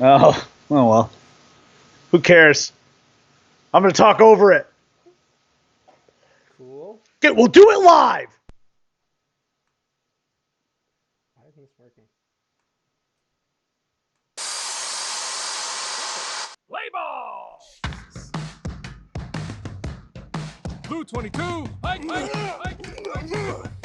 Oh, well. Who cares? I'm going to talk over it. Cool. Okay, we'll do it live. I think it's working. Play ball! Blue 22! Hike, hike, hike.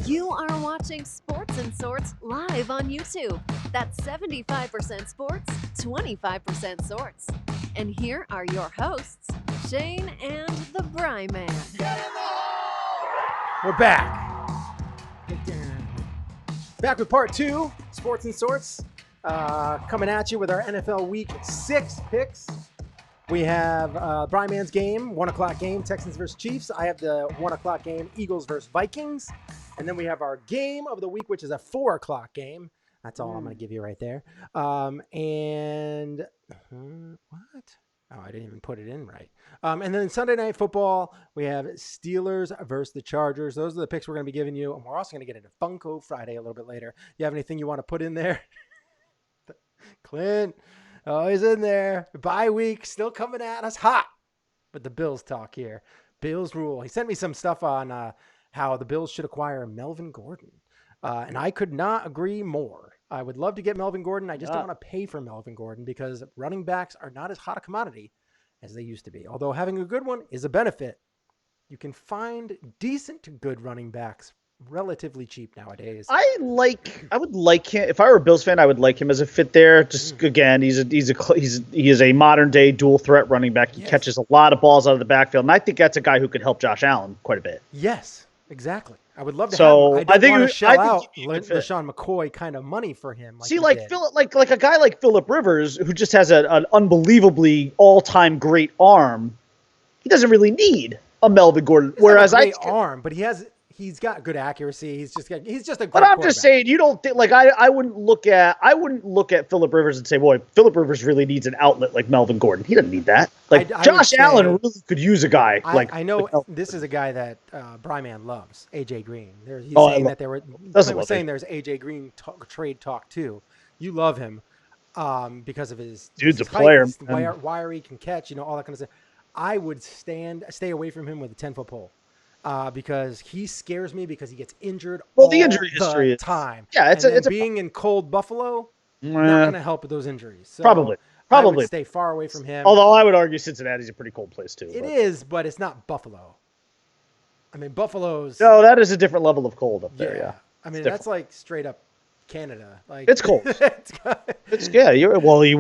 You are watching Sports and Sorts live on YouTube. That's 75% sports, 25% sorts. And here are your hosts, Shane and the Bry Man. We're back. Back with part 2, Sports and Sorts. Coming at you with our NFL Week 6 picks. We have Brian Man's game, 1 o'clock game, Texans versus Chiefs. I have the 1 o'clock game, Eagles versus Vikings. And then we have our game of the week, which is a 4 o'clock game. That's all I'm going to give you right there. What? Oh, I didn't even put it in right. And then Sunday Night Football, we have Steelers versus the Chargers. Those are the picks we're going to be giving you. And we're also going to get into Funko Friday a little bit later. You have anything you want to put in there? Clint, always in there. Bye week, still coming at us hot. But the Bills talk here. Bills rule. He sent me some stuff on how the Bills should acquire Melvin Gordon. And I could not agree more. I would love to get Melvin Gordon. I just don't want to pay for Melvin Gordon because running backs are not as hot a commodity as they used to be. Although having a good one is a benefit. You can find decent to good running backs relatively cheap nowadays. I would like him if I were a Bills fan. I would like him as a fit there. Just again, he is a modern day dual threat running back. He catches a lot of balls out of the backfield, and I think that's a guy who could help Josh Allen quite a bit. Yes, exactly. I would love to have him. I don't want to shell out LaShawn McCoy kind of money for him. Like a guy like Phillip Rivers, who just has an unbelievably all-time great arm. He doesn't really need a Melvin Gordon. Whereas arm, but he's got good accuracy. He's just a great But I'm just saying, you don't think I wouldn't look at Phillip Rivers and say, boy, Phillip Rivers really needs an outlet like Melvin Gordon. He doesn't need that. Josh Allen really could use a guy like. I know this is a guy that Bry Man loves, AJ Green. He's saying that there's AJ Green trade talk too. You love him because of his dude's his a player, wiry, can catch, all that kind of stuff. I would stay away from him with a 10-foot pole. Because he scares me because he gets injured the injury history time. Yeah, it's being in cold Buffalo, not going to help with those injuries. So probably I would stay far away from him. Although I would argue Cincinnati's a pretty cold place too. It is, but it's not Buffalo. I mean, Buffalo's. No, that is a different level of cold up there. Yeah. I mean, that's like straight up Canada. Like it's cold. You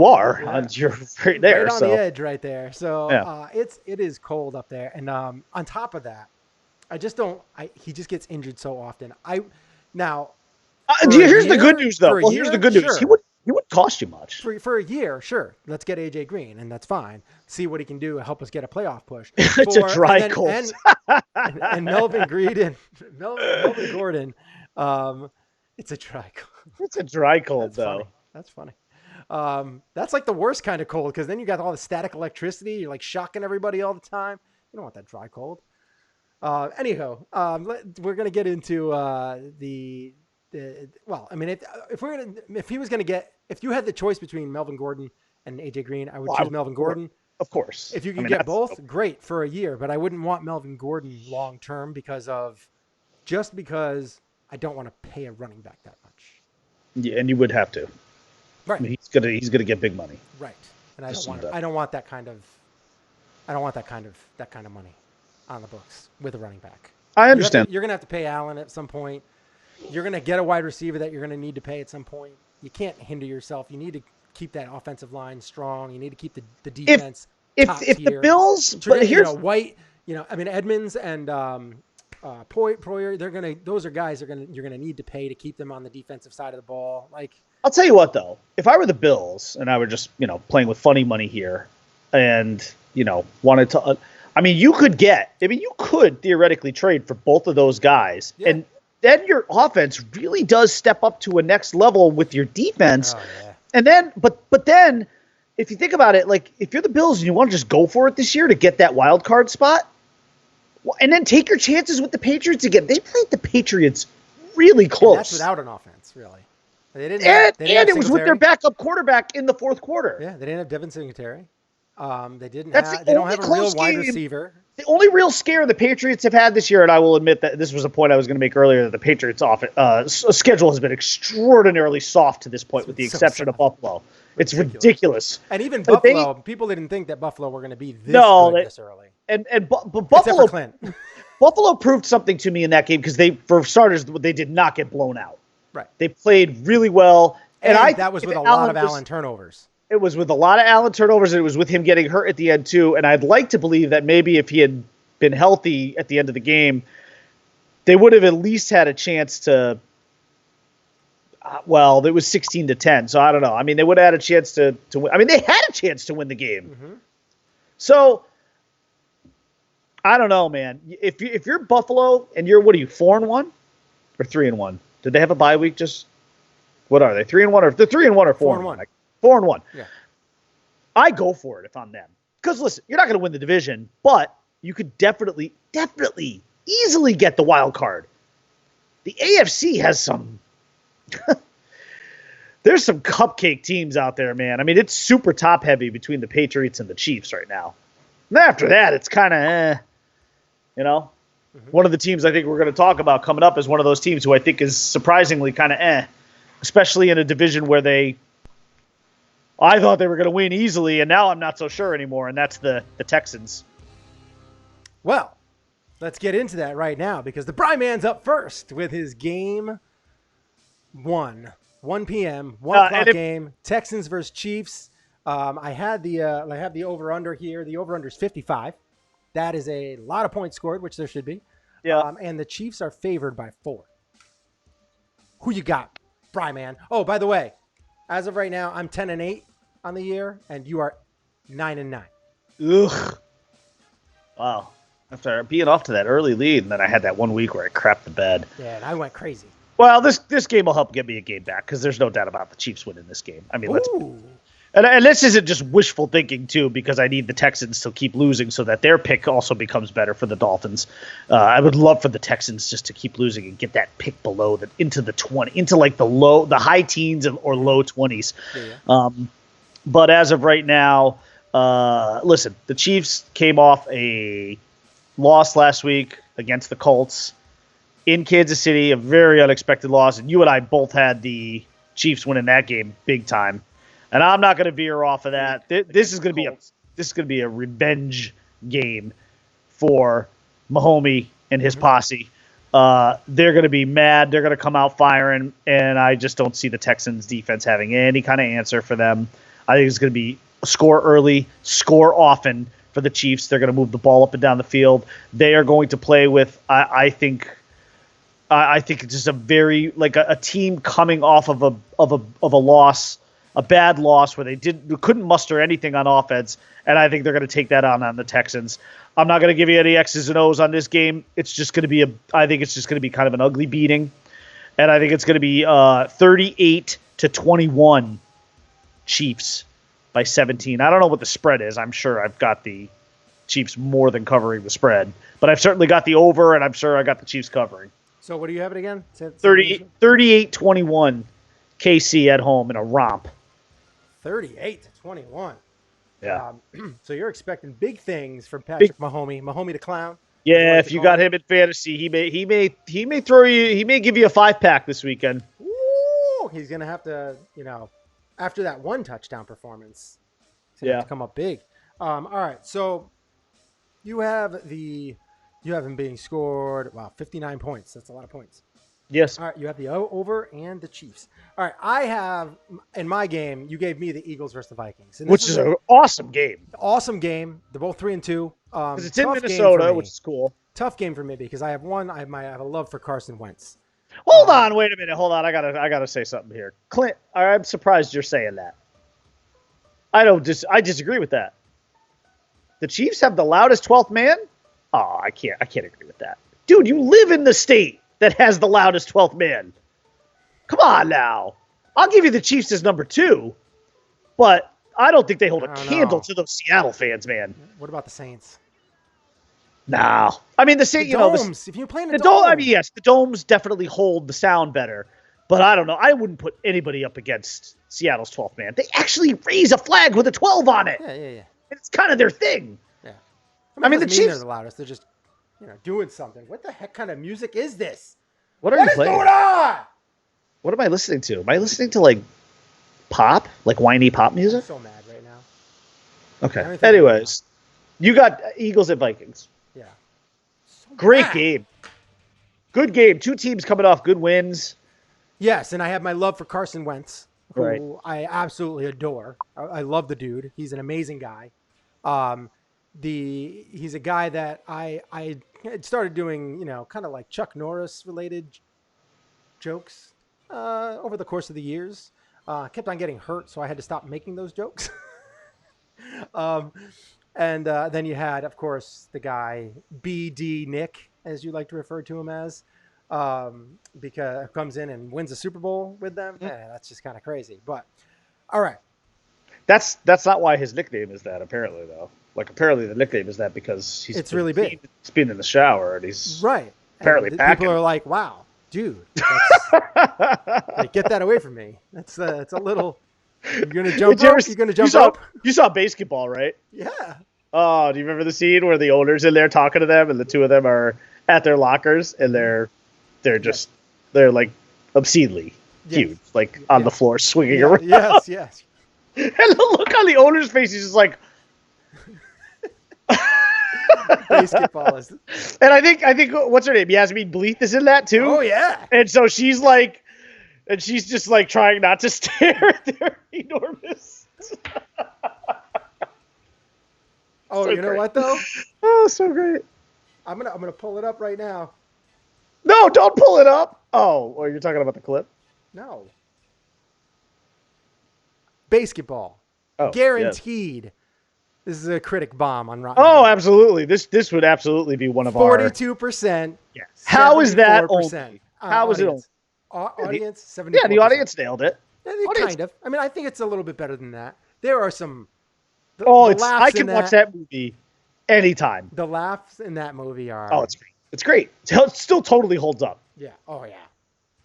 are. Yeah. You're right there. Right on the edge, right there. So it is cold up there, and on top of that. I just don't. He just gets injured so often. Here's the good news, though. Well, here's the good news. Sure. He wouldn't cost you much for a year. Sure, let's get AJ Green, and that's fine. See what he can do to help us get a playoff push. It's a dry cold. And Melvin Gordon. It's a dry cold. It's a dry cold, though. That's funny. That's like the worst kind of cold because then you got all the static electricity. You're like shocking everybody all the time. You don't want that dry cold. Anyhow, we're going to get into if you had the choice between Melvin Gordon and AJ Green, I would choose Melvin Gordon. Of course. If you can get both, great for a year, but I wouldn't want Melvin Gordon long term because I don't want to pay a running back that much. Yeah, and you would have to. Right. I mean, he's gonna get big money. Right. And I don't want that kind of money on the books with a running back. I understand. You're going to have to pay Allen at some point. You're going to get a wide receiver that you're going to need to pay at some point. You can't hinder yourself. You need to keep that offensive line strong. You need to keep the defense top tier. If the Bills, but here's White, Edmonds and Poyer, those are guys you're going to need to pay to keep them on the defensive side of the ball. I'll tell you what, though, if I were the Bills and I were just playing with funny money here, and wanted to. You could theoretically trade for both of those guys, and then your offense really does step up to a next level with your defense. Oh, yeah. And then, but then, if you think about it, like if you're the Bills and you want to just go for it this year to get that wild card spot, and then take your chances with the Patriots again. They played the Patriots really close. And that's without an offense, really. They didn't. And They didn't have it was with their Singletary. backup quarterback in the fourth quarter. Yeah, they didn't have Devin Singletary. They didn't. That's Have, the they don't only have a real close wide game. receiver. The only real scare the Patriots have had this year, and I will admit that this was a point I was going to make earlier, that the Patriots' schedule has been extraordinarily soft to this point, with the exception of Buffalo. It's ridiculous. And even But Buffalo, people didn't think that Buffalo were going to be this good this early. But Except Buffalo, for Clint. Buffalo proved something to me in that game because for starters, they did not get blown out. Right. They played really well, and that was with a lot of Allen turnovers. It was with a lot of Allen turnovers, and it was with him getting hurt at the end too. And I'd like to believe that maybe if he had been healthy at the end of the game, they would have at least had a chance to. Well, it was 16-10, so I don't know. I mean, they would have had a chance to win. I mean, they had a chance to win the game. Mm-hmm. So I don't know, man. If you're Buffalo and you're, what are you, 4-1 or 3-1? Did they have a bye week? Just what are they? 3-1 or they're 3-1 or 4-1? 4-1. Yeah. I go for it if I'm them. Because listen, you're not going to win the division, but you could definitely, easily get the wild card. The AFC has some. There's some cupcake teams out there, man. I mean, it's super top heavy between the Patriots and the Chiefs right now. And after that, it's kind of, One of the teams I think we're going to talk about coming up is one of those teams who I think is surprisingly kind of especially in a division where I thought they were going to win easily, and now I'm not so sure anymore, and that's the Texans. Well, let's get into that right now because the Bryman's up first with his game 1 p.m., 1 o'clock game, Texans versus Chiefs. I have the over-under here. The over-under is 55. That is a lot of points scored, which there should be. Yeah. And the Chiefs are favored by 4. Who you got, Bryman? Oh, by the way, as of right now, I'm 10-8 on the year, and you are 9-9. Ugh. Wow. After being off to that early lead, and then I had that 1 week where I crapped the bed. Yeah, and I went crazy. Well, this game will help get me a game back because there's no doubt about the Chiefs winning this game. I mean, Ooh. and this isn't just wishful thinking too, because I need the Texans to keep losing so that their pick also becomes better for the Dolphins. I would love for the Texans just to keep losing and get that pick below into the 20, into like the high teens or low 20s. Yeah. But as of right now, listen, the Chiefs came off a loss last week against the Colts in Kansas City, a very unexpected loss. And you and I both had the Chiefs winning that game big time. And I'm not going to veer off of that. This is going to be a revenge game for Mahomes and his posse. They're going to be mad. They're going to come out firing, and I just don't see the Texans defense having any kind of answer for them. I think it's going to be score early, score often for the Chiefs. They're going to move the ball up and down the field. They are going to play with, I think it's just a very like a team coming off of a loss, a bad loss where they couldn't muster anything on offense, and I think they're going to take that on the Texans. I'm not going to give you any X's and O's on this game. It's just going to be I think it's just going to be kind of an ugly beating, and I think it's going to be 38-21 Chiefs by 17. I don't know what the spread is. I'm sure I've got the Chiefs more than covering the spread, but I've certainly got the over, and I'm sure I got the Chiefs covering. So what do you have it again? 38-21 KC at home in a romp. 38-21. Yeah. So you're expecting big things from Patrick Mahomes. Mahomes the clown. Yeah, if you got him in fantasy, he may throw you. He may give you a 5-pack this weekend. Ooh, he's gonna have to, after that 1 touchdown performance, he's gonna have to come up big. All right, so you have him being scored. Wow, 59 points. That's a lot of points. Yes. All right, you have the over and the Chiefs. All right, I have in my game. You gave me the Eagles versus the Vikings, which is an awesome game. Awesome game. They're both 3-2. Because it's in Minnesota, which is cool. Tough game for me because I have a love for Carson Wentz. Hold on, wait a minute. Hold on, I gotta say something here, Clint. I'm surprised you're saying that. I disagree with that. The Chiefs have the loudest 12th man. Oh, I can't agree with that, dude. You live in the state that has the loudest 12th man. Come on now. I'll give you the Chiefs as number 2, but I don't think they hold a candle to those Seattle fans, man. What about the Saints? No. I mean, the Saints, domes. If you're playing the dome, dome. I mean, yes, the domes definitely hold the sound better. But I don't know. I wouldn't put anybody up against Seattle's 12th man. They actually raise a flag with a 12 on it. Yeah. It's kind of their thing. Yeah. I mean, it the doesn't mean Chiefs. they're the loudest. They're just, doing something. What the heck kind of music is this? What are What you is playing? going on? What am I listening to? Am I listening to like pop, like whiny pop I'm music? so mad right now. Okay. Everything Anyways, you got Eagles and Vikings. Yeah. So Great mad. game. Good game. Two teams coming off good wins. Yes, and I have my love for Carson Wentz, who Right. I absolutely adore. I love the dude. He's an amazing guy. He's a guy that I had started doing, kind of like Chuck Norris related jokes over the course of the years. Kept on getting hurt, so I had to stop making those jokes. And then you had, of course, the guy BD Nick, as you like to refer to him as, because comes in and wins a Super Bowl with them. Yeah, that's just kind of crazy. But all right, That's not why his nickname is that, apparently, though. Like, apparently the nickname is that because It's really big. He's been in the shower and he's right. apparently And packing. people are like, "Wow, dude, like, get that away from me." It's a little. You're gonna jump rope. You're gonna jump rope. You saw basketball, right? Yeah. Oh, do you remember the scene where the owner's in there talking to them, and the two of them are at their lockers, and they're like obscenely huge, like on the floor swinging around. Yes. And the look on the owner's face is just like. Basketball is. And I think what's her name? Yasmin Bleeth is in that too. Oh yeah. And so she's like, and she's just like trying not to stare at their enormous. Oh, So you know great. what though? Oh, so great. I'm gonna pull it up right now. No, don't pull it up. Oh, well, you're talking about the clip? No. Basketball. Oh, Guaranteed. This is a critic bomb on Rotten. Oh, absolutely. This would absolutely be one of our. 42%. Yes. How is that only? How is it only? Audience 74%. Yeah, the audience nailed it. Yeah, kind of. I mean, I think it's a little bit better than that. There are some. I can watch that movie anytime. The laughs in that movie are. Oh, it's great. It's great. It still totally holds up. Yeah. Oh yeah.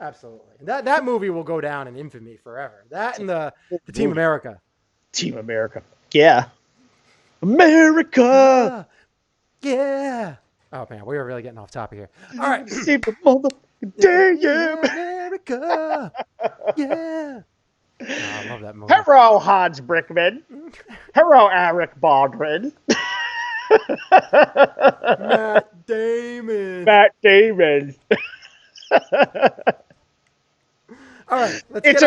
Absolutely. That movie will go down in infamy forever. That and the Team America. Team America. Yeah. America. Yeah. Oh man, we are really getting off topic here. All right. Save the motherfucking day, yeah. America. Yeah. Oh, I love that movie. Hello, Hans Brickman. Hello, Eric Baldwin. Matt Damon. Matt Damon. All right. It's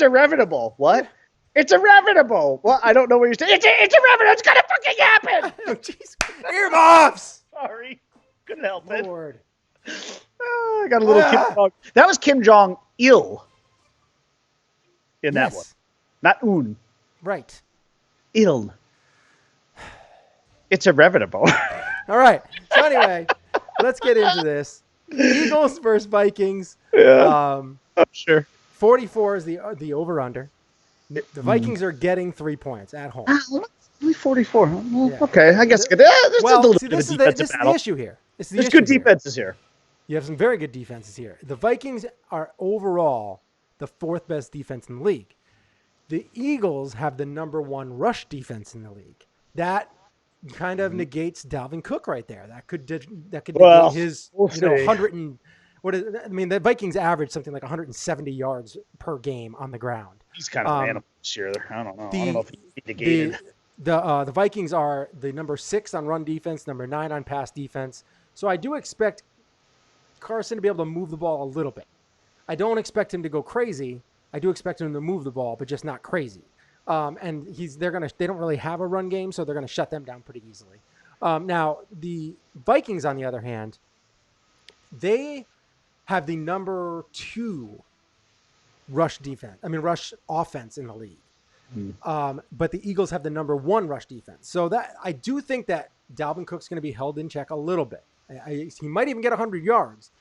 irrevocable. What? It's irrevocable. Well, I don't know what you're saying. It's irrevocable. It's gonna fucking happen. Oh, jeez. Earmuffs. Sorry. Couldn't help it. Lord. I got a little Kim Jong. That was Kim Jong Il in that one. Not Un. Right. Il. It's irrevocable. All right. So anyway, let's get into this. Eagles versus Vikings. Yeah. I'm sure. 44 is the over-under. The Vikings are getting 3 points at home. Only 44. Well, Yeah. Okay, I guess. There's a little bit of this a is defensive the battle. issue here. There's good defenses here. You have some very good defenses here. The Vikings are overall the fourth best defense in the league. The Eagles have the number one rush defense in the league. That kind of negates Dalvin Cook right there. That could negate his 100 and the Vikings average something like 170 yards per game on the ground. He's kind of an animal this year. I don't know. I don't know if he's negated. The Vikings are the number 6 on run defense, number 9 on pass defense. So I do expect Carson to be able to move the ball a little bit. I don't expect him to go crazy. I do expect him to move the ball, but just not crazy. And they don't really have a run game, so they're gonna shut them down pretty easily. Now the Vikings, on the other hand, they have the number 2 rush offense in the league. But the Eagles have the number 1 rush defense. So that I do think that Dalvin Cook's going to be held in check a little bit. He might even get 100 yards,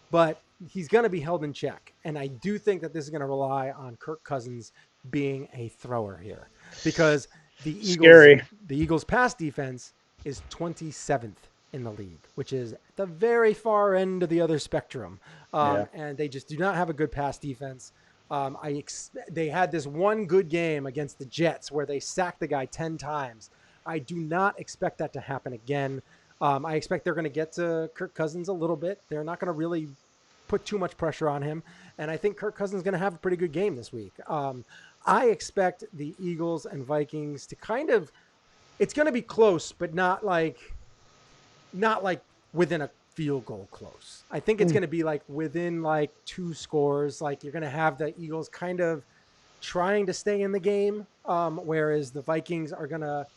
but he's going to be held in check. And I do think that this is going to rely on Kirk Cousins being a thrower here, because the Eagles pass defense is 27th in the league, which is at the very far end of the other spectrum. And they just do not have a good pass defense. They had this one good game against the Jets where they sacked the guy 10 times. I do not expect that to happen again. I expect they're going to get to Kirk Cousins a little bit. They're not going to really put too much pressure on him. And I think Kirk Cousins is going to have a pretty good game this week. I expect the Eagles and Vikings to it's going to be close, but not like within a field goal close. I think it's going to be like within like 2 scores. Like you're going to have the Eagles kind of trying to stay in the game, whereas the Vikings are going to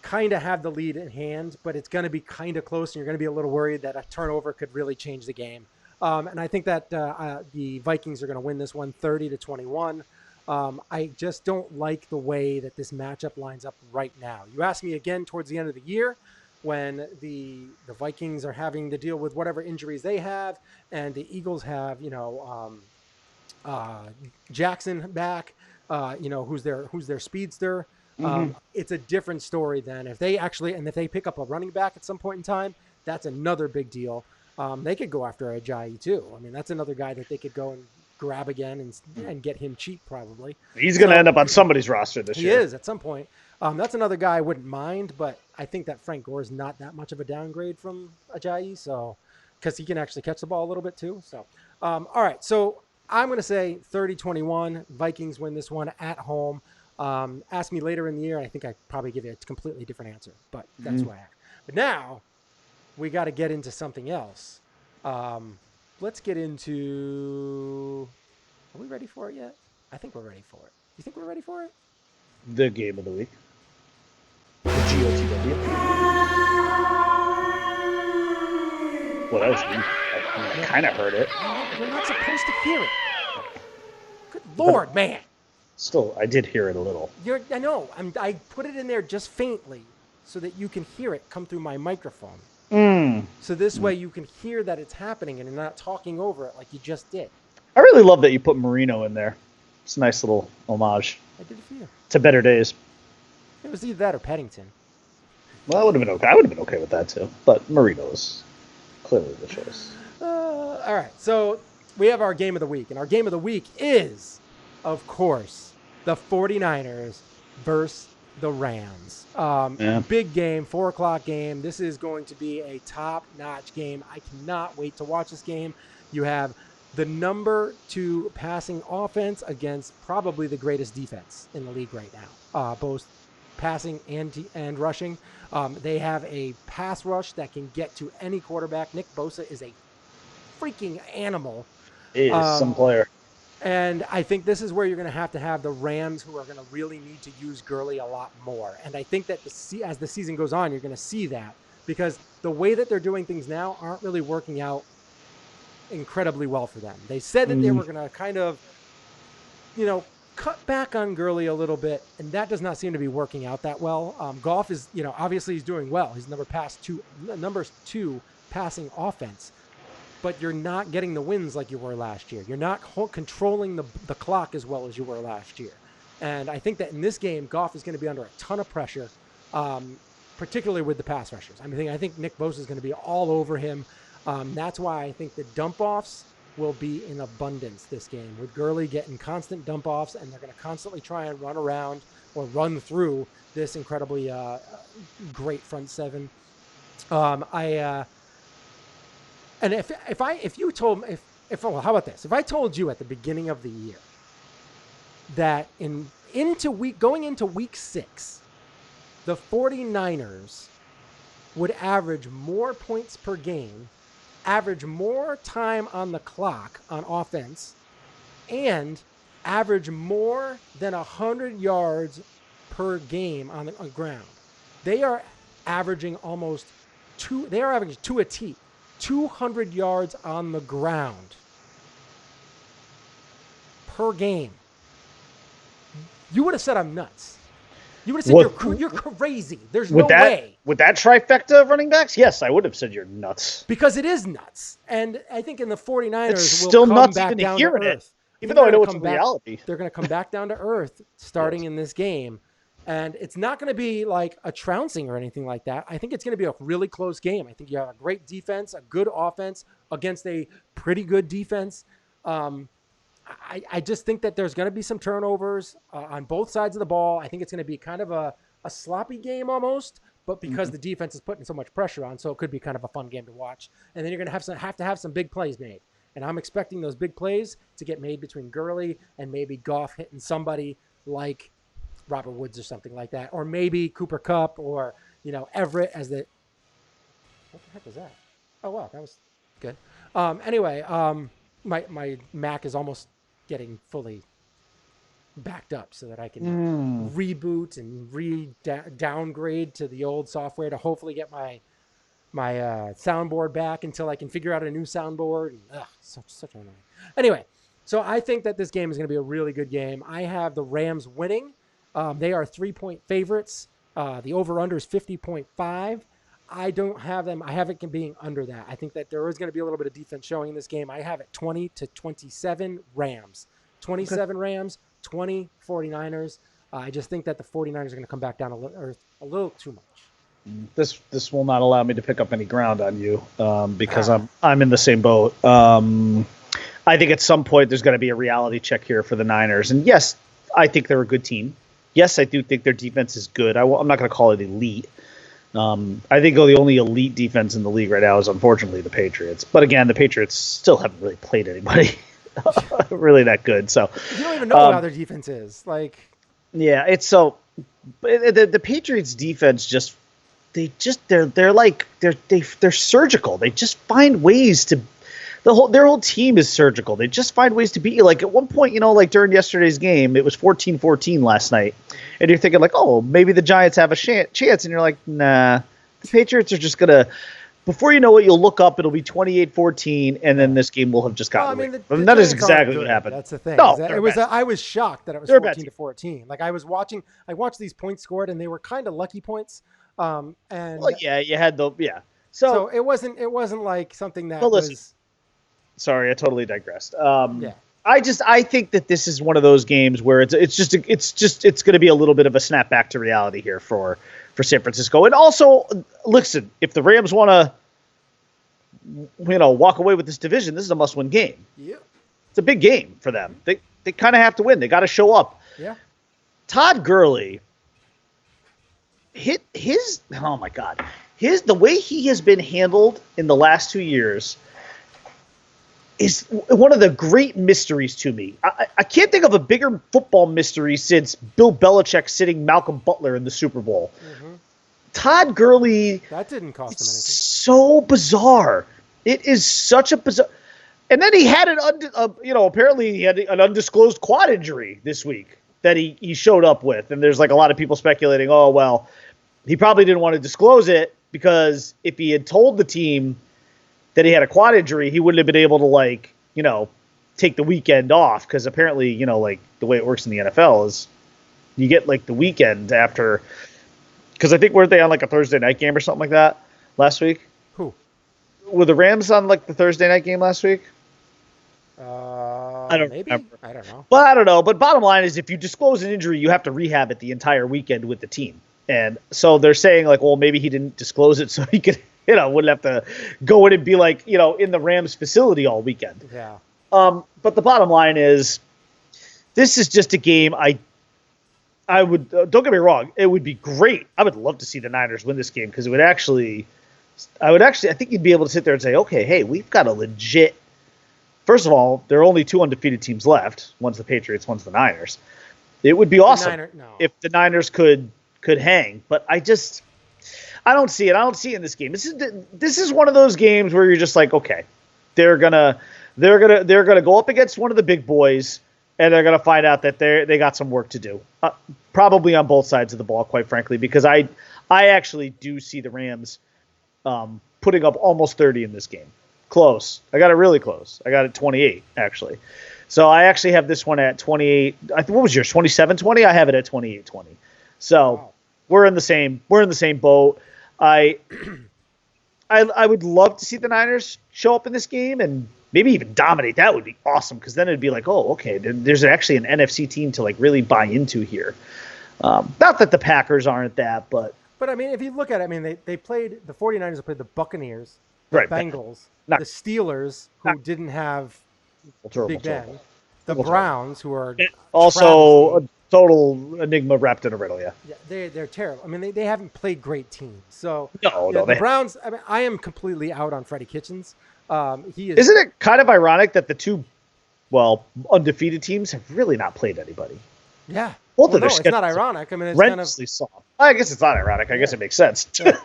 kind of have the lead in hand, but it's going to be kind of close, and you're going to be a little worried that a turnover could really change the game. And I think that the Vikings are going to win this one 30-21. I just don't like the way that this matchup lines up right now. You ask me again towards the end of the year when the Vikings are having to deal with whatever injuries they have, and the Eagles have, Jackson back, who's their speedster. It's a different story than if they pick up a running back at some point in time. That's another big deal. They could go after Ajayi too. I mean, that's another guy that they could go and grab again and get him cheap probably. He's going to end up on somebody's roster this year. He is at some point. That's another guy I wouldn't mind, but I think that Frank Gore is not that much of a downgrade from Ajayi, so because he can actually catch the ball a little bit too. So, all right. So I'm going to say 30-21. Vikings win this one at home. Ask me later in the year, I think I'd probably give you a completely different answer, but that's why I asked. But now we got to get into something else. Let's get into, are we ready for it yet? I think we're ready for it. You think we're ready for it? The game of the week. The GOTW. Well, that was me. I kind of heard it. We're not supposed to hear it. Good Lord, man. Still, I did hear it a little. I know. I put it in there just faintly so that you can hear it come through my microphone. So this way you can hear that it's happening and you're not talking over it like you just did. I really love that you put Marino in there. It's a nice little homage. I did it for you. To better days. It was either that or Paddington. Well, I would have been okay. I would have been okay with that too. But Marino is clearly the choice. All right. So we have our game of the week. And our game of the week is, of course, the 49ers versus the Rams. Big game, 4:00 game. This is going to be a top-notch game. I cannot wait to watch this game. You have the number 2 passing offense against probably the greatest defense in the league right now, both passing and rushing. They have a pass rush that can get to any quarterback. Nick Bosa is a freaking animal. He is some player. And I think this is where you're going to have the Rams, who are going to really need to use Gurley a lot more. And I think that as the season goes on, you're going to see that, because the way that they're doing things now aren't really working out incredibly well for them. They said that they were going to kind of, cut back on Gurley a little bit, and that does not seem to be working out that well. Goff is, obviously he's doing well. He's number 2 passing offense. But you're not getting the wins like you were last year. You're not controlling the clock as well as you were last year. And I think that in this game, Goff is going to be under a ton of pressure, particularly with the pass rushers. I think Nick Bosa is going to be all over him. That's why I think the dump-offs will be in abundance this game, with Gurley getting constant dump-offs, and they're going to constantly try and run around or run through this incredibly great front seven. And how about this? If I told you at the beginning of the year that going into week 6, the 49ers would average more points per game, average more time on the clock on offense, and average more than 100 yards per game on the ground. They are averaging two a T. 200 yards on the ground per game. You would have said I'm nuts. You would have said you're crazy. There's no way. With that trifecta of running backs, yes, I would have said you're nuts. Because it is nuts. And I think in the 49ers it's still will come nuts back even down hearing to it, earth. even though I know it's reality. They're going to come back down to earth starting in this game. And it's not going to be like a trouncing or anything like that. I think it's going to be a really close game. I think you have a great defense, a good offense against a pretty good defense. I just think that there's going to be some turnovers on both sides of the ball. I think it's going to be kind of a sloppy game almost, but because the defense is putting so much pressure on, so it could be kind of a fun game to watch. And then you're going to have some big plays made. And I'm expecting those big plays to get made between Gurley and maybe Goff hitting somebody like Robert Woods or something like that, or maybe Cooper Kupp or Everett as the. What the heck was that? Oh wow, that was good. Anyway, my Mac is almost getting fully backed up so that I can reboot and downgrade to the old software to hopefully get my soundboard back until I can figure out a new soundboard. And, such annoying. Anyway, so I think that this game is going to be a really good game. I have the Rams winning. They are 3-point favorites. The over-under is 50.5. I don't have them. I have it being under that. I think that there is going to be a little bit of defense showing in this game. I have it 20-27 Rams. 27 Rams, 20 49ers. I just think that the 49ers are going to come back down a little too much. This will not allow me to pick up any ground on you because I'm in the same boat. I think at some point there's going to be a reality check here for the Niners. And yes, I think they're a good team. Yes, I do think their defense is good. I'm not going to call it elite. I think the only elite defense in the league right now is unfortunately the Patriots. But again, the Patriots still haven't really played anybody really that good. So you don't even know how their defense is. Yeah, it's so. The Patriots defense they're surgical. They just find ways to. Their whole team is surgical. They just find ways to beat you. Like at one point, like during yesterday's game, it was 14-14 last night. And you're thinking like, oh, maybe the Giants have a chance. And you're like, nah, the Patriots are just going to, before you know it, you'll look up, it'll be 28-14. And then this game will have just gotten away. That is exactly what happened. That's the thing. No, I was shocked that it was 14-14. Like I watched these points scored and they were kind of lucky points. You had So it wasn't like something that was. Sorry, I totally digressed. I think that this is one of those games where it's going to be a little bit of a snap back to reality here for San Francisco. And also, listen, if the Rams want to, walk away with this division, this is a must-win game. Yeah, it's a big game for them. They kind of have to win. They got to show up. Yeah. Todd Gurley, oh my God, the way he has been handled in the last 2 years is one of the great mysteries to me. I can't think of a bigger football mystery since Bill Belichick sitting Malcolm Butler in the Super Bowl. Mm-hmm. Todd Gurley. That didn't cost him anything. So bizarre. It is such a bizarre. And then he had apparently he had an undisclosed quad injury this week that he showed up with. And there's like a lot of people speculating, oh, well, he probably didn't want to disclose it because if he had told the team that he had a quad injury, he wouldn't have been able to take the weekend off because apparently, the way it works in the NFL is you get the weekend after, because I think weren't they on a Thursday night game or something like that last week? Who? Were the Rams on the Thursday night game last week? I don't know. But I don't know. But bottom line is if you disclose an injury, you have to rehab it the entire weekend with the team. And so they're saying well, maybe he didn't disclose it so he could wouldn't have to go in and be in the Rams facility all weekend. Yeah. But the bottom line is, this is just a game I would, don't get me wrong, it would be great. I would love to see the Niners win this game because it would I think you'd be able to sit there and say, okay, hey, we've got a legit, first of all, there are only 2 undefeated teams left. One's the Patriots, one's the Niners. It would be awesome if the Niners could hang, but I don't see it. I don't see it in this game. This is one of those games where you're just like, okay, they're gonna go up against one of the big boys, and they're gonna find out that they got some work to do, probably on both sides of the ball, quite frankly, because I actually do see the Rams putting up almost 30 in this game. Close. I got it really close. I got it 28 actually. So I actually have this one at 28. What was yours? 27-20. I have it at 28-20. So. Wow. We're in the same boat. I would love to see the Niners show up in this game and maybe even dominate. That would be awesome because then it'd be oh, okay, there's actually an NFC team to really buy into here. Not that the Packers aren't that, but I mean, if you look at it, I mean, they played the 49ers have played the Buccaneers, the Right. Bengals, Not- the Steelers, who not- didn't have terrible, Big Ben, terrible. the Terrible. Browns, who are Also travesty. a total enigma wrapped in a riddle. Yeah. Yeah, they're terrible. I mean, they haven't played great teams. So No, the they Browns. I mean, I am completely out on Freddie Kitchens. He is. Isn't it kind of ironic that the two, undefeated teams have really not played anybody? Yeah. Both of no, their it's not schedules are ironic. I mean, it's kind of. horrendously soft. I guess it's not ironic. I guess it makes sense. Yeah.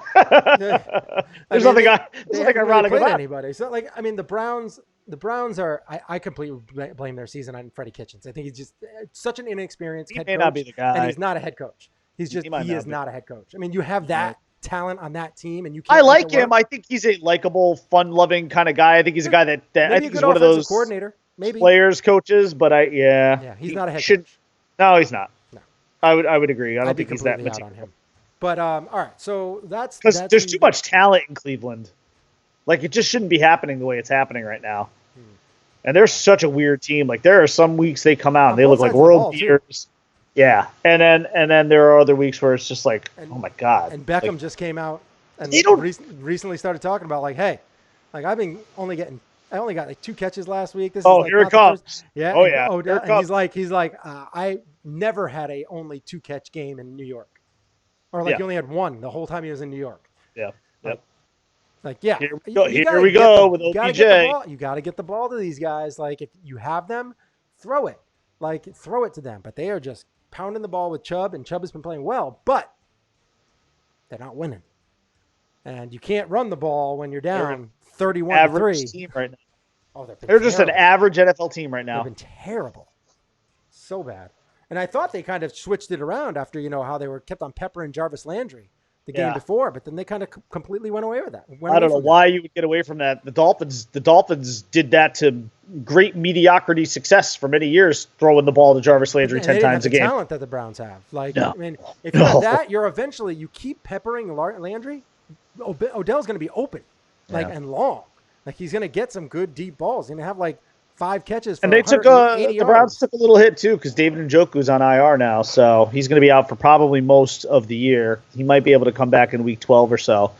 There's nothing they ironic haven't really played about it. anybody. So, like, I mean, the Browns are. I completely blame their season on Freddie Kitchens. I think he's just such an inexperienced He head may coach, not be the guy. and he's not a head coach. He might is not be. not a head coach. I mean, you have that talent on that team, and you. I Can't like make it him. work. I think he's a likable, fun-loving kind of guy. I think he's a guy that I Maybe a think good he's one of offensive those coordinator. Maybe. players, coaches. But Yeah, he's not a head coach. No, he's not. No. I would agree. I I'd don't be think he's that completely much. out on him. But all right, so that's Because there's too much talent in Cleveland. Like, it just shouldn't be happening the way it's happening right now. And they're such a weird team. Like, there are some weeks they come out and they look like world beaters. Yeah, and then there are other weeks where it's just like, oh my god. And Beckham Like, just came out and They don't- recently started talking about like, hey, like I only got like 2 catches last week. This Oh, is like here it not the first- comes. Yeah. Oh, and yeah. Odell, Here it and he's comes. like, I never had a only 2 catch game in New York, or like Yeah. he only had 1 the whole time he was in New York. Yeah. Yep. Like, yeah, Here we go. Here gotta we get go with you gotta OBJ. get the ball. You got to get the ball to these guys. Like, if you have them, throw it. Like, throw it to them. But they are just pounding the ball with Chubb, and Chubb has been playing well, but they're not winning. And you can't run the ball when you're down 31-3. Average team right now. Oh, They're just an terrible. average NFL team right They've now. been terrible, so bad. And I thought they kind of switched it around after how they were kept on peppering Jarvis Landry the game Yeah. before, but then they kind of completely went away with that. I don't know why you would get away from that. The Dolphins did that to great mediocrity success for many years, throwing the ball to Jarvis Landry 10 times a game. Talent that the Browns have, like, No. I mean, if you have No. that, you keep peppering Landry. Odell's going to be open, like, Yeah. and long. Like, he's going to get some good deep balls. He's going to have like 5 catches. For And they took 180 the Browns yards. took a little hit too because David Njoku's on IR now, so he's going to be out for probably most of the year. He might be able to come back in week 12 or so,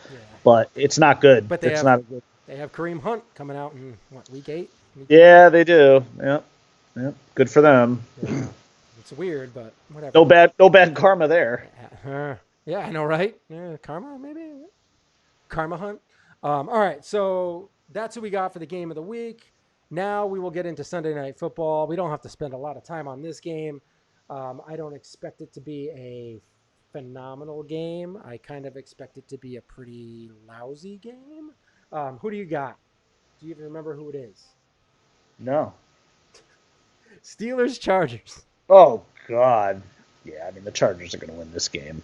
but it's not good. But it's not good. They have Kareem Hunt coming out in week 8. Yeah, they do. Yep. Good for them. Yeah. It's weird, but whatever. No bad karma there. Yeah, I know, right? Yeah, Karma, maybe? Karma Hunt. All right, so that's who we got for the game of the week. Now we will get into Sunday Night Football. We don't have to spend a lot of time on this game. I don't expect it to be a phenomenal game. I kind of expect it to be a pretty lousy game. Who do you got? Do you even remember who it is? No. Steelers, Chargers. Oh God. Yeah, I mean the Chargers are going to win this game.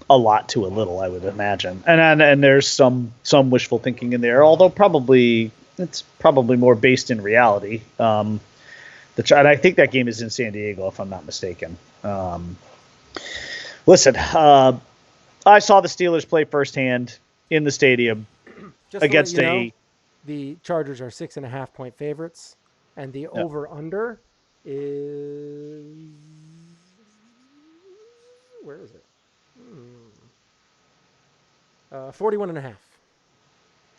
A lot to a little, I would imagine. And there's some wishful thinking in there, although it's probably more based in reality. And I think that game is in San Diego, if I'm not mistaken. Listen, I saw the Steelers play firsthand in the stadium Just to against let you know, the Chargers are 6.5 point favorites, and the over/under is where is it? 41.5.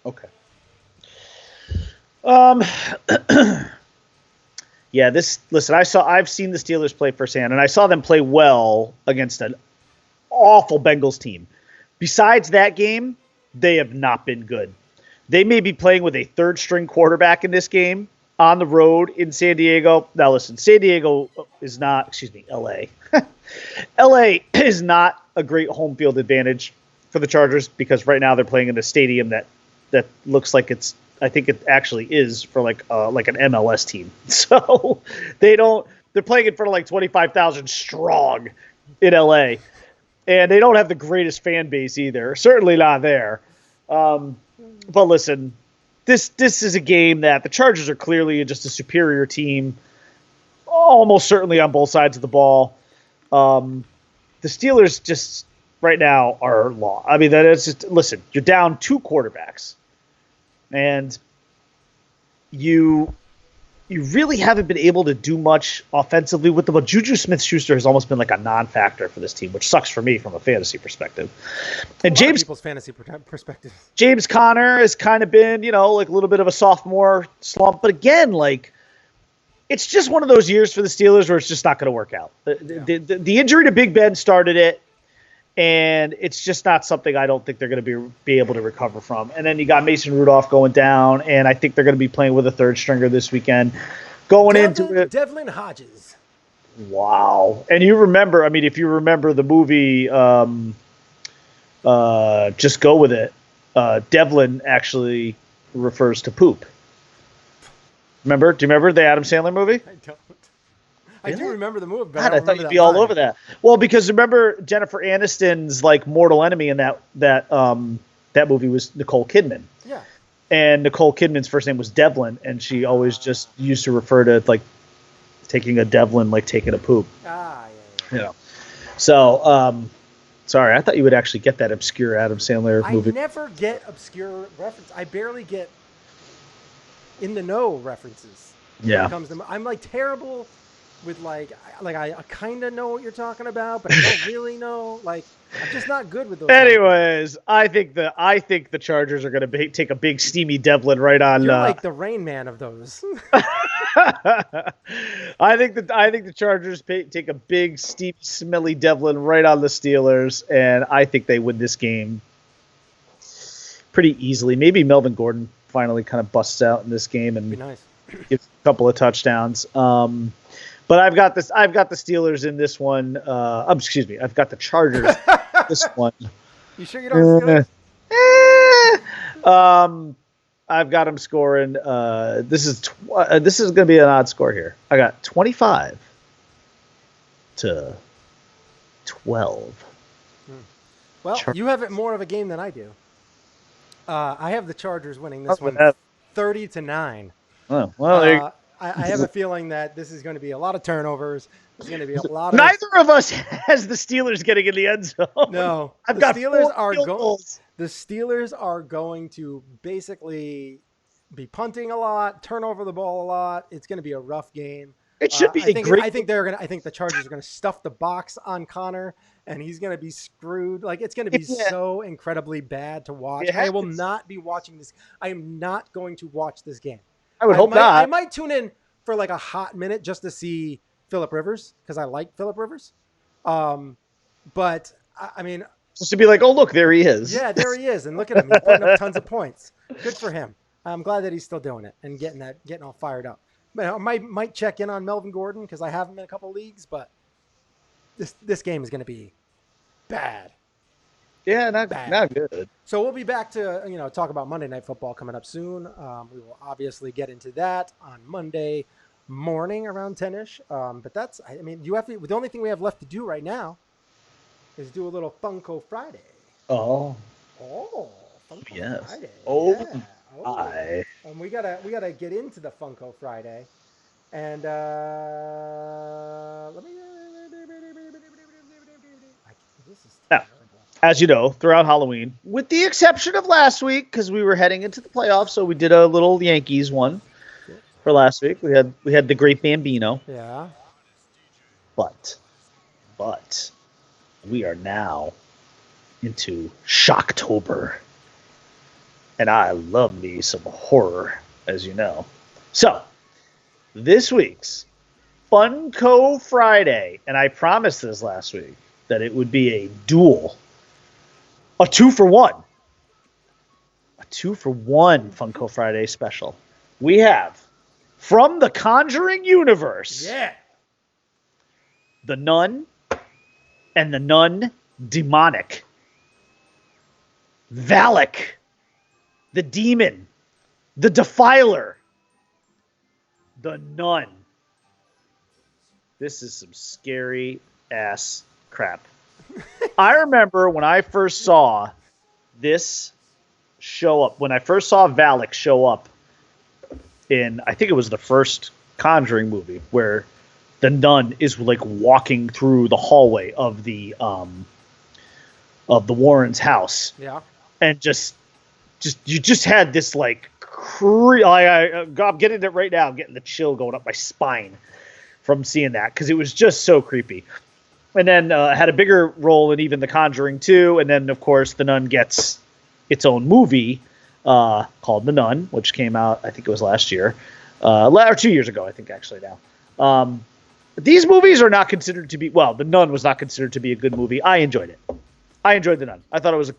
Okay. Yeah, listen, I've seen the Steelers play firsthand, and I saw them play well against an awful Bengals team. Besides that game, they have not been good. They may be playing with a third string quarterback in this game on the road in San Diego. Now listen, San Diego is not, LA. LA is not a great home field advantage for the Chargers because right now they're playing in a stadium that looks like I think it actually is for like an MLS team. So they're playing in front of like 25,000 strong in LA. And they don't have the greatest fan base either. Certainly not there. But listen, this is a game that the Chargers are clearly just a superior team, almost certainly on both sides of the ball. The Steelers just right now are lost. I mean, that is just, listen, you're down 2 quarterbacks. And you you really haven't been able to do much offensively with them. But Juju Smith-Schuster has almost been like a non-factor for this team, which sucks for me from a fantasy perspective. And people's fantasy perspective. James Conner has kind of been, like a little bit of a sophomore slump. But again, like, it's just one of those years for the Steelers where it's just not going to work out. The injury to Big Ben started it, and it's just not something I don't think they're going to be able to recover from. And then you got Mason Rudolph going down, and I think they're going to be playing with a third stringer this weekend. Into it, Devlin Hodges. Wow. And you remember, if you remember the movie Just Go With It, Devlin actually refers to poop. Remember? Do you remember the Adam Sandler movie? I don't. I do remember the movie, but God, I thought you'd be all over that. Well, because remember Jennifer Aniston's like mortal enemy in that movie was Nicole Kidman. Yeah. And Nicole Kidman's first name was Devlin, and she always just used to refer to like taking a Devlin like taking a poop. Yeah. So, sorry, I thought you would actually get that obscure Adam Sandler movie. I never get obscure reference. I barely get in the know references. Yeah. When it comes to, I'm like terrible with I kind of know what you're talking about, but I don't really know. Like, I'm just not good with those. Anyways, I think the Chargers are going to take a big steamy Devlin right on. You're like the Rain Man of those. I think the Chargers take a big steamy smelly Devlin right on the Steelers, and I think they win this game pretty easily. Maybe Melvin Gordon finally kind of busts out in this game and be nice. Gets a couple of touchdowns. But I've got the Steelers in this one. Excuse me, I've got the Chargers this one. You sure you don't Steelers? I've got them scoring. This is going to be an odd score here. I got 25-12. Well, you have it more of a game than I do. I have the Chargers winning this one 30-9. Oh, well, I have a feeling that this is going to be a lot of turnovers. There's going to be a lot of. Neither of us has the Steelers getting in the end zone. No, I've got Steelers The Steelers are going to basically be punting a lot, turn over the ball a lot. It's going to be a rough game. It should be I think the Chargers are going to stuff the box on Connor, and he's going to be screwed. Like, it's going to be so incredibly bad to watch. I will not be watching this. I am not going to watch this game. I would hope not. I might tune in for like a hot minute just to see Phillip Rivers because I like Phillip Rivers. But I mean, just to be like, oh look, there he is. Yeah, there he is, and look at him. He's putting up tons of points. Good for him. I'm glad that he's still doing it and getting all fired up. But I might check in on Melvin Gordon because I have him in a couple of leagues. But this game is going to be bad. Yeah, not good. So we'll be back to talk about Monday Night Football coming up soon. We will obviously get into that on Monday morning around 10ish. But the only thing we have left to do right now is do a little Funko Friday. Oh, Funko yes. Friday. Oh, yeah. my. And we gotta get into the Funko Friday, and let me. This is terrible. As you know, throughout Halloween, with the exception of last week, because we were heading into the playoffs, so we did a little Yankees one for last week. We had the Great Bambino. Yeah. But we are now into Shocktober, and I love me some horror, as you know. So this week's Funko Friday, and I promised this last week that it would be a duel. A 2-for-1. A 2-for-1 Funko Friday special. We have, from the Conjuring universe, the Nun and the Nun Demonic. Valak, the Demon, the Defiler, the Nun. This is some scary ass crap. I remember when I first saw this show up, when I first saw Valak show up in, I think it was the first Conjuring movie, where the nun is like walking through the hallway of the Warrens' house. Yeah. And just you just had this like I'm getting it right now. I'm getting the chill going up my spine from seeing that because it was just so creepy. And then had a bigger role in even The Conjuring 2. And then, of course, The Nun gets its own movie called The Nun, which came out, I think it was last year. Or 2 years ago, I think, actually, now. These movies are not considered to be... Well, The Nun was not considered to be a good movie. I enjoyed it. I enjoyed The Nun. I thought it was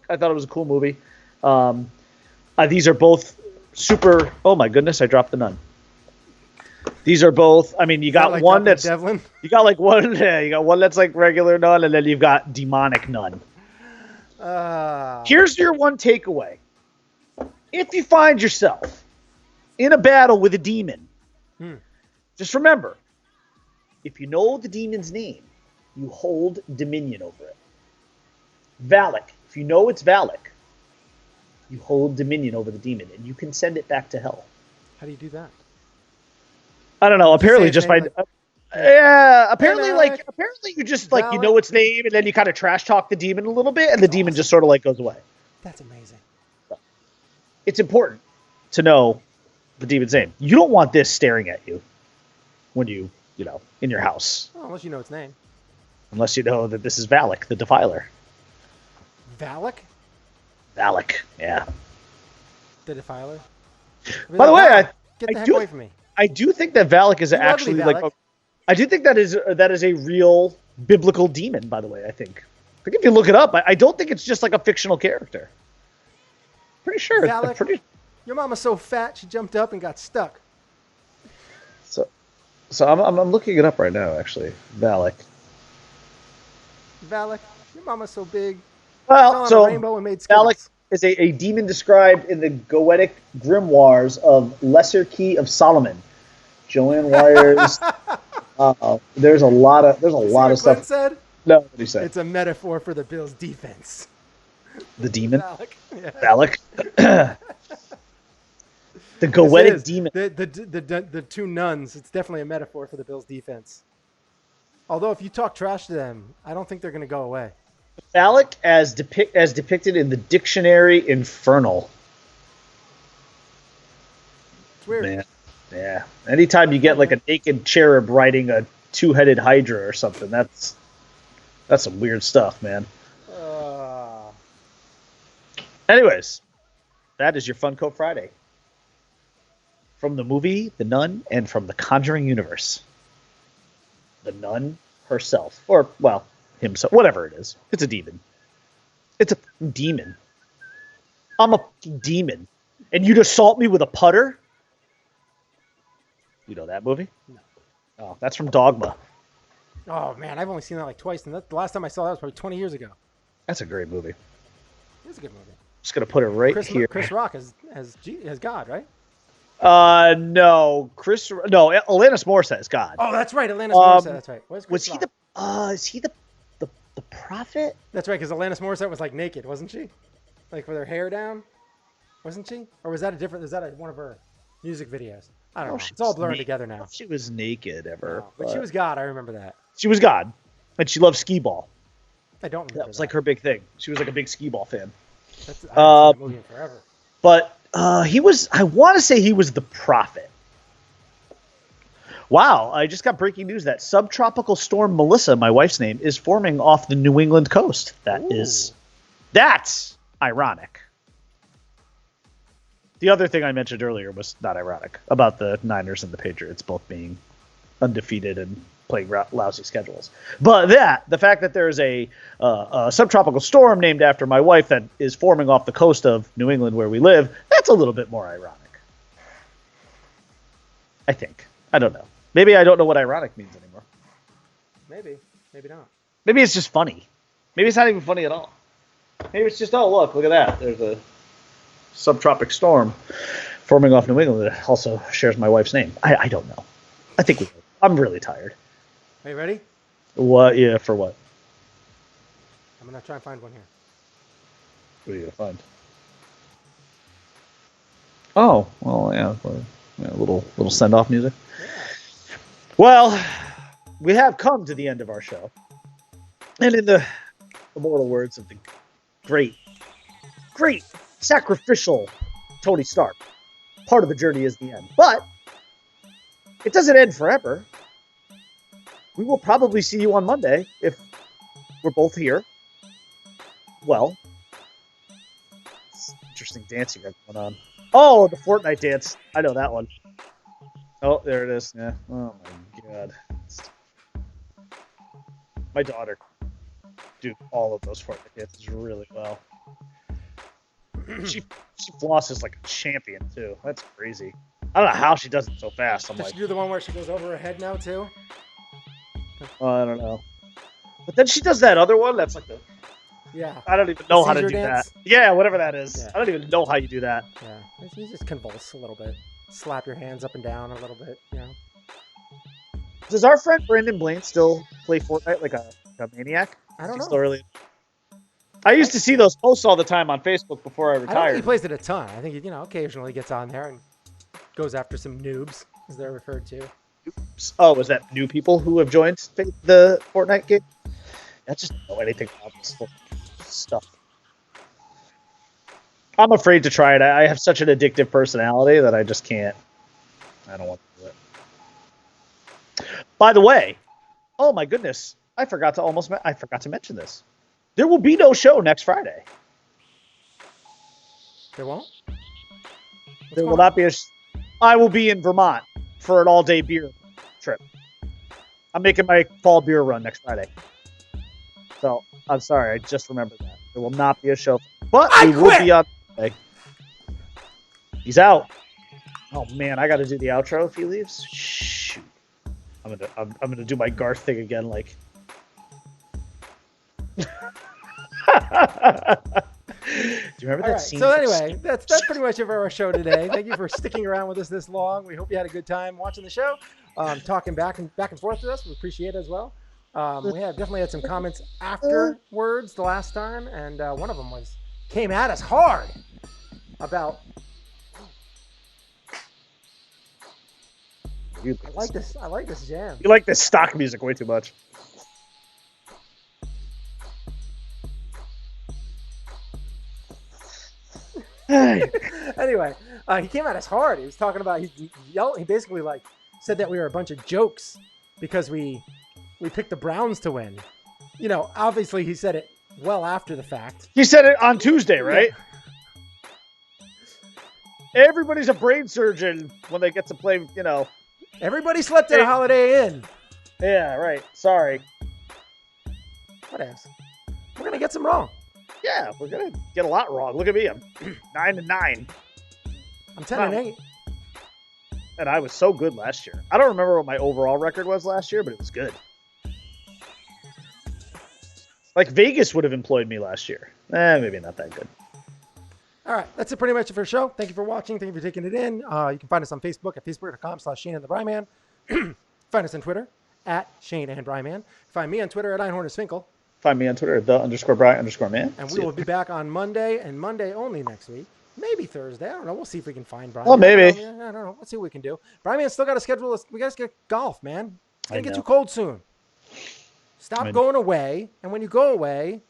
a cool movie. These are both super... Oh, my goodness, I dropped The Nun. These are both... I mean, you got like one that's... Devlin? You got like one... Yeah, you got one that's like regular Nun, and then you've got demonic Nun. Here's your one takeaway. If you find yourself in a battle with a demon, just remember, if you know the demon's name, you hold dominion over it. Valak. If you know it's Valak, you hold dominion over the demon, and you can send it back to hell. How do you do that? I don't know. Apparently, just by... apparently, Valak. apparently you just, like, you know its name, and then you kind of trash talk the demon a little bit, and the demon just sort of, like, goes away. That's amazing. It's important to know the demon's name. You don't want this staring at you when you know, in your house. Oh, unless you know its name. Unless you know that this is Valak, the Defiler. Valak? Valak, yeah. The Defiler? By the way, Get the heck away from me. I do think that Valak is actually Valak. like... I do think that is a real biblical demon, by the way, I think. I think if you look it up, I don't think it's just like a fictional character. Pretty sure. Valak, your mama's so fat she jumped up and got stuck. So I'm looking it up right now, actually. Valak. Valak, your mama's so big. Well, so rainbow and made Valak is a demon described in the Goetic grimoires of Lesser Key of Solomon. Joanne Wyers. There's a lot of stuff. Said? No, what did he say? It's a metaphor for the Bills' defense. The demon? Valak. Yeah. Valak. The Goetic demon. The two nuns. It's definitely a metaphor for the Bills' defense. Although if you talk trash to them, I don't think they're going to go away. Valak as depicted in the dictionary Infernal. It's weird. Man. Yeah. Anytime you get like a naked cherub riding a two-headed hydra or something, that's some weird stuff, man. Anyways, that is your Funko Friday. From the movie The Nun and from the Conjuring universe. The Nun herself. Or, well, himself. Whatever it is. It's a demon. It's a demon. I'm a demon. And you'd assault me with a putter? You know that movie? No. Oh, that's from Dogma. Oh, man, I've only seen that like twice. And the last time I saw that was probably 20 years ago. That's a great movie. It's a good movie. Just going to put it right here. Chris Rock as God, right? No. Alanis Morissette is God. Oh, that's right. Alanis Morissette. That's right. Was he is he the prophet? That's right, because Alanis Morissette was like naked, wasn't she? Like with her hair down, wasn't she? Or was that one of her music videos? I don't know. It's all blurring together now. She was naked ever. No, but she was God. I remember that. She was God, and she loved skee ball. I don't remember that. Was like her big thing. She was like a big skee ball fan. I haven't seen that movie in forever. But he was. I want to say he was the prophet. Wow, I just got breaking news that subtropical storm Melissa, my wife's name, is forming off the New England coast. That's ironic. The other thing I mentioned earlier was not ironic about the Niners and the Patriots both being undefeated and playing lousy schedules. But the fact that there's a subtropical storm named after my wife that is forming off the coast of New England where we live, that's a little bit more ironic. I think. I don't know. Maybe I don't know what ironic means anymore. Maybe not. Maybe it's just funny. Maybe it's not even funny at all. Maybe it's just, oh, look at that. There's a subtropic storm forming off New England that also shares my wife's name. I don't know. I think I'm really tired. Are you ready? What? Yeah, for what? I'm going to try and find one here. What are you going to find? Oh, well, yeah. A little send-off music. Yeah. Well, we have come to the end of our show. And in the immortal words of the great sacrificial Tony Stark, part of the journey is the end. But it doesn't end forever. We will probably see you on Monday if we're both here. Well, it's interesting dance you got going on. Oh, the Fortnite dance. I know that one. Oh, there it is. Yeah. Oh my god. My daughter do all of those Fortnite dances really well. She flosses like a champion too. That's crazy. I don't know how she does it so fast. I'm Does like, she do the one where she goes over her head now too? I don't know. But then she does that other one that's like the. Yeah. I don't even know how to Caesar do dance? that. Yeah, whatever that is. Yeah. I don't even know how you do that. Yeah. You just convulse a little bit. Slap your hands up and down a little bit, you know. Does our friend Brandon Blaine still play Fortnite like a maniac? I don't He's know. still really. I used to see those posts all the time on Facebook before I I don't think retired. he plays it a ton. I think he, occasionally gets on there and goes after some noobs, as they're referred to. Oh, is that new people who have joined the Fortnite game? I just don't know anything about this stuff. I'm afraid to try it. I have such an addictive personality that I just can't. I don't want to do it. By the way, oh my goodness, I forgot to mention this. There will be no show next Friday. There won't? There will not be I will be in Vermont for an all-day beer trip. I'm making my fall beer run next Friday. So, I'm sorry, I just remembered that. There will not be a show. But we will be on Monday. He's out. Oh man, I gotta do the outro if he leaves. Shoot. I'm gonna do my Garth thing again, like. Do you remember that scene? So anyway, that's pretty much it for our show today. Thank you for sticking around with us this long. We hope you had a good time watching the show, talking back and forth with us. We appreciate it as well. We have definitely had some comments afterwards the last time, and one of them came at us hard about. I like this jam. You like this stock music way too much. Anyway, he came at us hard. He was talking about he basically said that we were a bunch of jokes because we picked the Browns to win. Obviously he said it well after the fact. He said it on Tuesday, right? Yeah. Everybody's a brain surgeon when they get to play, Everybody slept at a Holiday Inn. Yeah, right. Sorry. Whatever. We're gonna get some wrong. Yeah, we're gonna get a lot wrong. Look at me. I'm 9-9. I'm 10-8. And I was so good last year. I don't remember what my overall record was last year, but it was good. Like Vegas would have employed me last year. Maybe not that good. All right, that's it pretty much for the show. Thank you for watching. Thank you for taking it in. You can find us on Facebook at facebook.com/ShaneandTheBryman. Find us on Twitter at ShaneandBryman. Find me on Twitter at Einhornersfinkel. Find me on Twitter at @the_Bry_man. And we will be back on Monday and Monday only next week. Maybe Thursday. I don't know. We'll see if we can find Brian. Well, maybe. I don't know. Let's see what we can do. Brian still got to schedule us. We got to get golf, man. It's going to get know. too cold soon. Stop going away. And when you go away,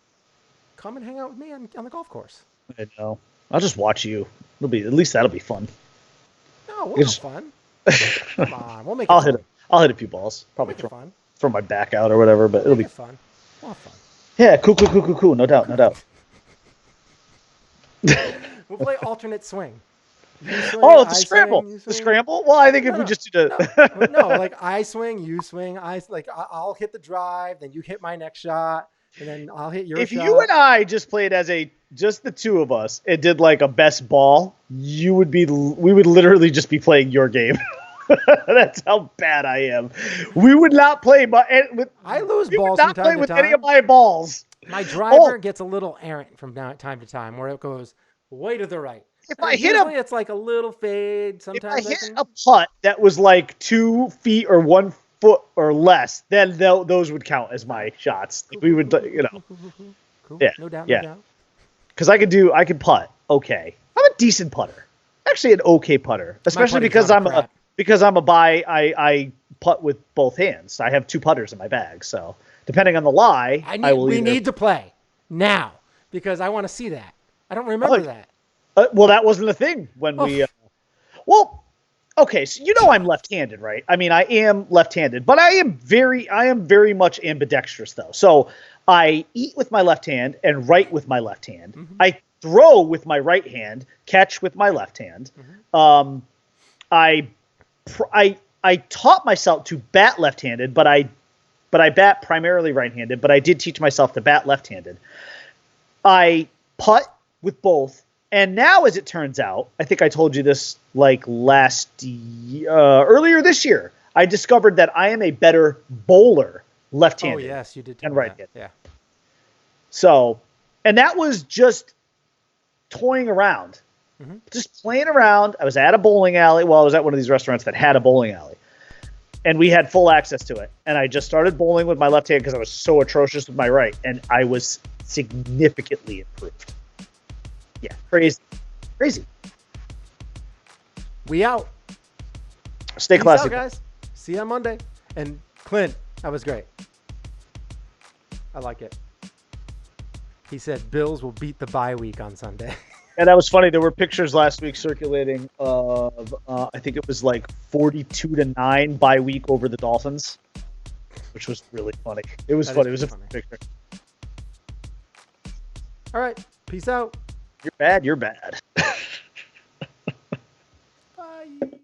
come and hang out with me on the golf course. I know. I'll just watch you. At least that'll be fun. No, we'll have fun. Come on. We'll make it fun. I'll hit a few balls. Probably throw my back out or whatever, but it'll be fun. We'll have fun. Yeah, cool. No doubt. We'll play alternate swing. The scramble. The scramble? Well, I think if we just do the... No, like I swing, you swing. I'll hit the drive, then you hit my next shot, and then I'll hit your shot. If you and I just played as just the two of us and did like a best ball, we would literally just be playing your game. That's how bad I am. We would not play I lose we balls would not from time play to with time. any of my balls. My driver gets a little errant from time to time, where it goes way to the right. If I hit it's like a little fade. Sometimes if I hit a putt that was like 2 feet or 1 foot or less, then those would count as my shots. We would, Cool. Yeah, No doubt. Because I can putt. Okay, I'm a decent putter. Actually, an okay putter, especially because I putt with both hands. I have 2 putters in my bag, so depending on the lie, we need to play now because I want to see that. I don't remember that. Well, that wasn't a thing when we. Well, okay, so you know I'm left-handed, right? I mean, I am left-handed, but I am very much ambidextrous though. So I eat with my left hand and write with my left hand. Mm-hmm. I throw with my right hand, catch with my left hand. Mm-hmm. I taught myself to bat left-handed, but I bat primarily right-handed, but I did teach myself to bat left-handed. I putt with both. And now, as it turns out, I think I told you this like earlier this year, I discovered that I am a better bowler left-handed. Oh, yes, you did. And right-handed. Yeah. So, and that was just toying around, just playing around. I was at a bowling alley. Well, I was at one of these restaurants that had a bowling alley, and we had full access to it. And I just started bowling with my left hand because I was so atrocious with my right, and I was significantly improved. Yeah, crazy. We out. Stay Peace classy, out, guys. See you on Monday. And Clint, that was great. I like it. He said Bills will beat the bye week on Sunday. And that was funny. There were pictures last week circulating of I think it was like 42-9 bye week over the Dolphins, which was really funny. It was funny. It was a funny picture. All right. Peace out. You're bad. You're bad. Bye.